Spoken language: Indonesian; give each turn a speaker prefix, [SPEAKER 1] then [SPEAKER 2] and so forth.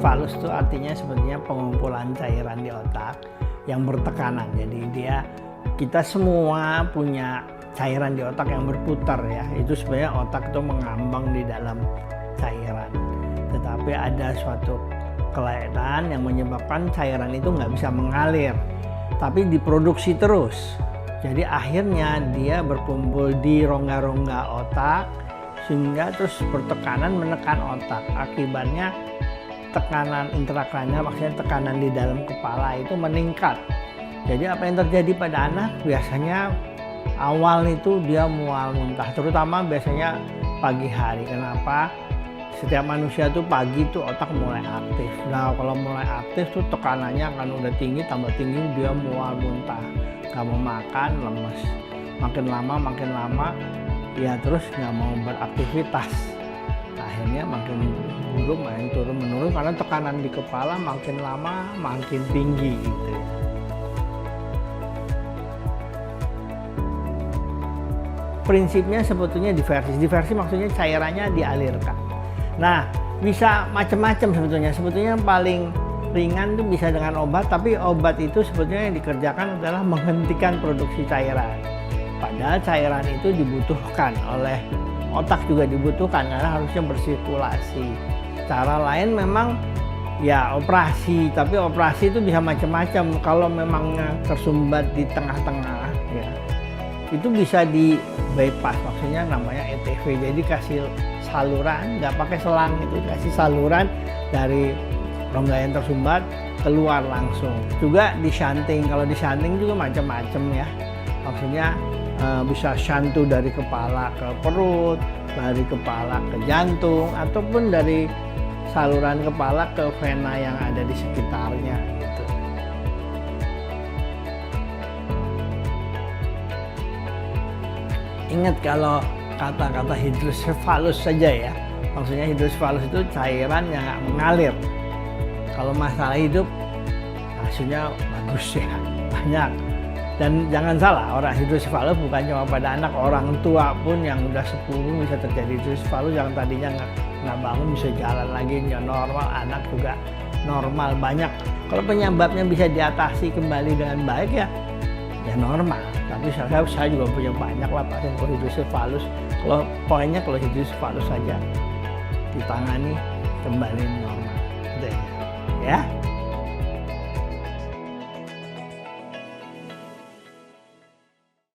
[SPEAKER 1] hidrosefalus itu artinya sebetulnya pengumpulan cairan di otak yang bertekanan. Jadi kita semua punya cairan di otak yang berputar ya. Itu sebenarnya otak itu mengambang di dalam cairan. Tetapi ada suatu kelainan yang menyebabkan cairan itu nggak bisa mengalir, tapi diproduksi terus. Jadi akhirnya dia berkumpul di rongga-rongga otak sehingga terus bertekanan menekan otak. Akibatnya tekanan intrakranial, maksudnya tekanan di dalam kepala itu meningkat. Jadi apa yang terjadi pada anak biasanya awal itu dia mual muntah, terutama biasanya pagi hari. Kenapa? Setiap manusia tuh pagi tuh otak mulai aktif. Nah kalau mulai aktif tuh tekanannya kan udah tinggi, tambah tinggi dia mual muntah, nggak mau makan, lemes. Makin lama ya terus nggak mau beraktivitas. Akhirnya makin buruk, makin turun menurun karena tekanan di kepala makin lama makin tinggi gitu. Prinsipnya sebetulnya diversi maksudnya cairannya dialirkan. Nah bisa macam-macam sebetulnya. Sebetulnya yang paling ringan itu bisa dengan obat, tapi obat itu sebetulnya yang dikerjakan adalah menghentikan produksi cairan. Padahal cairan itu dibutuhkan oleh otak, juga dibutuhkan karena harusnya bersirkulasi. Cara lain memang ya operasi, tapi operasi itu bisa macam-macam. Kalau memang tersumbat di tengah-tengah ya, itu bisa di bypass, maksudnya namanya ETV. Jadi kasih saluran, nggak pakai selang, itu kasih saluran dari rongga yang tersumbat keluar langsung. Juga di shunting, kalau di shunting juga macam-macam ya, maksudnya bisa shantu dari kepala ke perut, dari kepala ke jantung, ataupun dari saluran kepala ke vena yang ada di sekitarnya gitu. Ingat kalau kata-kata hidrosefalus saja ya, maksudnya hidrosefalus itu cairan yang nggak mengalir. Kalau masalah hidup hasilnya bagus ya, banyak. Dan jangan salah, orang hidrosefalus bukan cuma pada anak, orang tua pun yang udah 10 bisa terjadi hidrosefalus, yang tadinya nggak bangun bisa jalan lagi, ya normal, anak juga normal. Banyak, kalau penyebabnya bisa diatasi kembali dengan baik ya normal. Tapi saya juga punya banyak lah pasien hidrosefalus. Kalau poinnya kalau hidrosefalus saja ditangani kembali normal, gitu ya.